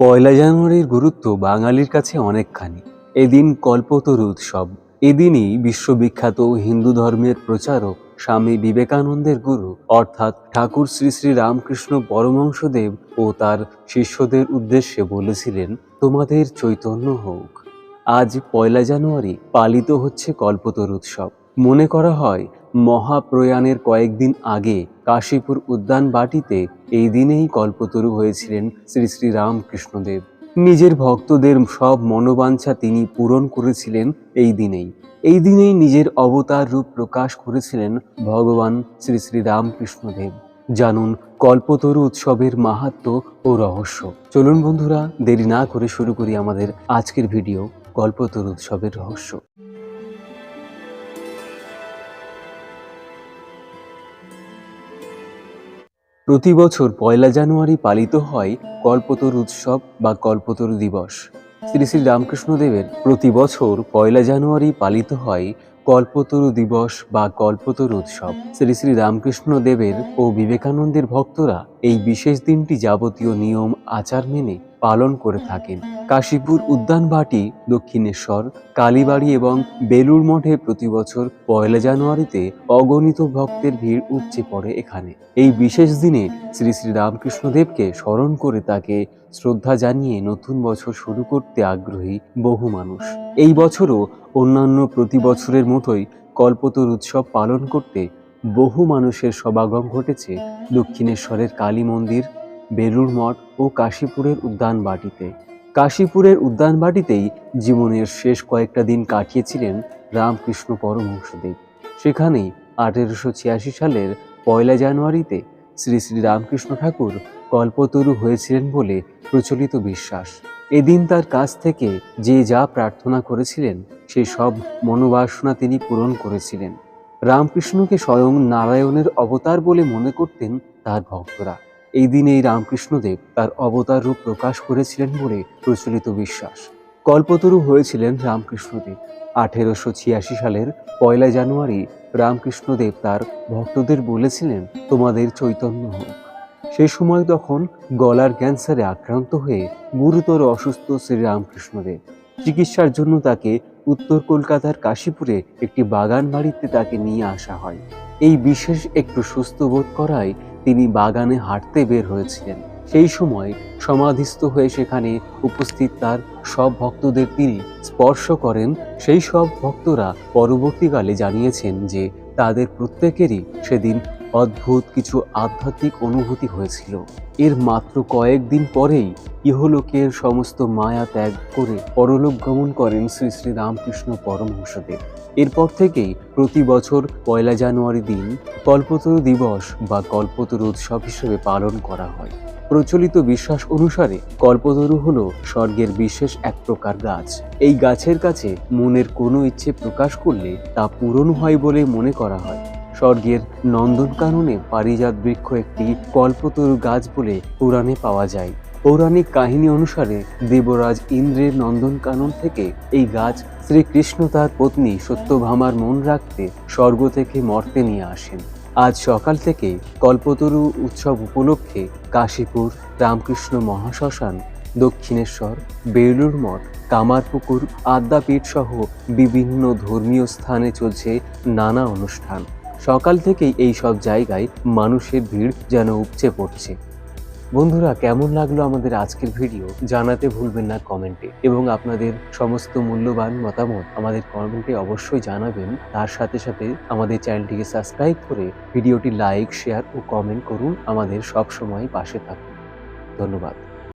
পয়লা জানুয়ারির গুরুত্ব বাঙালির কাছে অনেকখানি। এদিন কল্পতরু উৎসব। এদিনই বিশ্ববিখ্যাত হিন্দু ধর্মের প্রচারক স্বামী বিবেকানন্দের গুরু অর্থাৎ ঠাকুর শ্রী শ্রী রামকৃষ্ণ পরমহংসদেব ও তার শিষ্যদের উদ্দেশ্যে বলেছিলেন, তোমাদের চৈতন্য হোক। আজ পয়লা জানুয়ারি পালিত হচ্ছে কল্পতরু উৎসব। মনে করা হয় মহাপ্রয়াণের কয়েকদিন আগে কাশীপুর উদ্যান বাটিতে এই দিনেই কল্পতরু হয়েছিলেন শ্রী শ্রী রামকৃষ্ণদেব। নিজের ভক্তদের সব মনোবাঞ্ছা তিনি পূরণ করেছিলেন এই দিনেই। এই দিনেই নিজের অবতার রূপ প্রকাশ করেছিলেন ভগবান শ্রী শ্রী রামকৃষ্ণদেব। জানুন কল্পতরু উৎসবের মাহাত্ম্য ও রহস্য। চলুন বন্ধুরা, দেরি না করে শুরু করি আমাদের আজকের ভিডিও, কল্পতরু উৎসবের রহস্য। প্রতি বছর পয়লা জানুয়ারি পালিত হয় কল্পতরু উৎসব বা কল্পতরু দিবস। শ্রী শ্রী রামকৃষ্ণদেবের প্রতি বছর পয়লা জানুয়ারি পালিত হয় কল্পতরু দিবস বা কল্পতরু উৎসব। শ্রী শ্রী রামকৃষ্ণদেবের ও বিবেকানন্দের ভক্তরা এই বিশেষ দিনটি যাবতীয় নিয়ম আচার মেনে পালন করে থাকেন। কাশীপুর উদ্যানবাটি, দক্ষিণেশ্বর, কালীবাড়ি এবং বেলুড় মঠে প্রতি বছর পয়লা জানুয়ারিতে অগণিত ভক্তের ভিড় উপচে পড়ে এখানে। এই বিশেষ দিনে শ্রী শ্রী রামকৃষ্ণদেবকে স্মরণ করে তাকে শ্রদ্ধা জানিয়ে নতুন বছর শুরু করতে আগ্রহী বহু মানুষ। এই বছরও অন্যান্য প্রতি বছরের মতোই কল্পতরু উৎসব পালন করতে বহু মানুষের সমাগম ঘটেছে দক্ষিণেশ্বরের কালী মন্দির, বেলুড় মঠ ও কাশীপুরের উদ্যানবাটিতে। কাশীপুরের উদ্যানবাটিতেই জীবনের শেষ কয়েকটা দিন কাটিয়েছিলেন রামকৃষ্ণ পরমহংসদেব। সেখানেই 1886 সালের পয়লা জানুয়ারিতে শ্রী শ্রী রামকৃষ্ণ ঠাকুর কল্পতরু হয়েছিলেন বলে প্রচলিত বিশ্বাস। এদিন তার কাছ থেকে যে যা প্রার্থনা করেছিলেন সেই সব মনোবাসনা তিনি পূরণ করেছিলেন। রামকৃষ্ণকে স্বয়ং নারায়ণের অবতার বলে মনে করতেন তার ভক্তরা। এই দিনেই রামকৃষ্ণদেব তার অবতার রূপ প্রকাশ করেছিলেন বলে প্রচলিত বিশ্বাস। কল্পতরু হয়েছিলেন রামকৃষ্ণদেব। 1886 সালের পয়লা জানুয়ারি রামকৃষ্ণদেব তার ভক্তদের বলেছিলেন, তোমাদের চৈতন্য হোক। সেই সময় তখন গলার ক্যান্সারে আক্রান্ত হয়ে গুরুতর অসুস্থ শ্রী রামকৃষ্ণদেব। চিকিৎসার জন্য তাকে উত্তর কলকাতার কাশীপুরে একটি বাগান বাড়িতে তাকে নিয়ে আসা হয়। এই বিশেষ একটু সুস্থ বোধ করায় তিনি বাগানে হাঁটতে বের হয়েছিলেন। সেই সময় সমাধিস্থ হয়ে সেখানে উপস্থিত তার সব ভক্তদের তিনি স্পর্শ করেন। সেই সব ভক্তরা পরবর্তীকালে জানিয়েছেন যে তাদের প্রত্যেকেরই সেদিন অদ্ভুত কিছু আধ্যাত্মিক অনুভূতি হয়েছিল। এর মাত্র কয়েকদিন পরেই ইহলোকের সমস্ত মায়া ত্যাগ করে পরলোক গমন করেন শ্রী শ্রী রামকৃষ্ণ পরমহংসদেব। এরপর থেকেই প্রতি বছর পয়লা জানুয়ারি দিন কল্পতরু দিবস বা কল্পতরু উৎসব হিসেবে পালন করা হয়। প্রচলিত বিশ্বাস অনুসারে কল্পতরু হলো স্বর্গের বিশেষ এক প্রকার গাছ। এই গাছের কাছে মনের কোনো ইচ্ছে প্রকাশ করলে তা পূরণ হয় বলে মনে করা হয়। স্বর্গের নন্দনকাননে পারিজাত বৃক্ষ একটি কল্পতরু গাছ বলে পুরাণে পাওয়া যায়। পৌরাণিক কাহিনী অনুসারে দেবরাজ ইন্দ্রের নন্দনকানন থেকে এই গাছ শ্রীকৃষ্ণ তার পত্নী সত্যভামার মন রাখতে স্বর্গ থেকে মর্তে নিয়ে আসেন। আজ সকাল থেকে কল্পতরু উৎসব উপলক্ষে কাশীপুর, রামকৃষ্ণ মহাশ্মশান, দক্ষিণেশ্বর, বেলুড় মঠ, কামারপুকুর, আদ্যাপীঠ সহ বিভিন্ন ধর্মীয় স্থানে চলছে নানা অনুষ্ঠান। সকাল থেকেই এই সব জায়গায় মানুষের ভিড় যেন উপচে পড়ছে। বন্ধুরা, কেমন লাগলো আমাদের আজকের ভিডিও জানাতে ভুলবেন না কমেন্টে, এবং আপনাদের সমস্ত মূল্যবান মতামত আমাদের কমেন্টে অবশ্যই জানাবেন। তার সাথে সাথে আমাদের চ্যানেলটিকে সাবস্ক্রাইব করে ভিডিওটি লাইক, শেয়ার ও কমেন্ট করুন। আমাদের সব সময় পাশে থাকুন। ধন্যবাদ।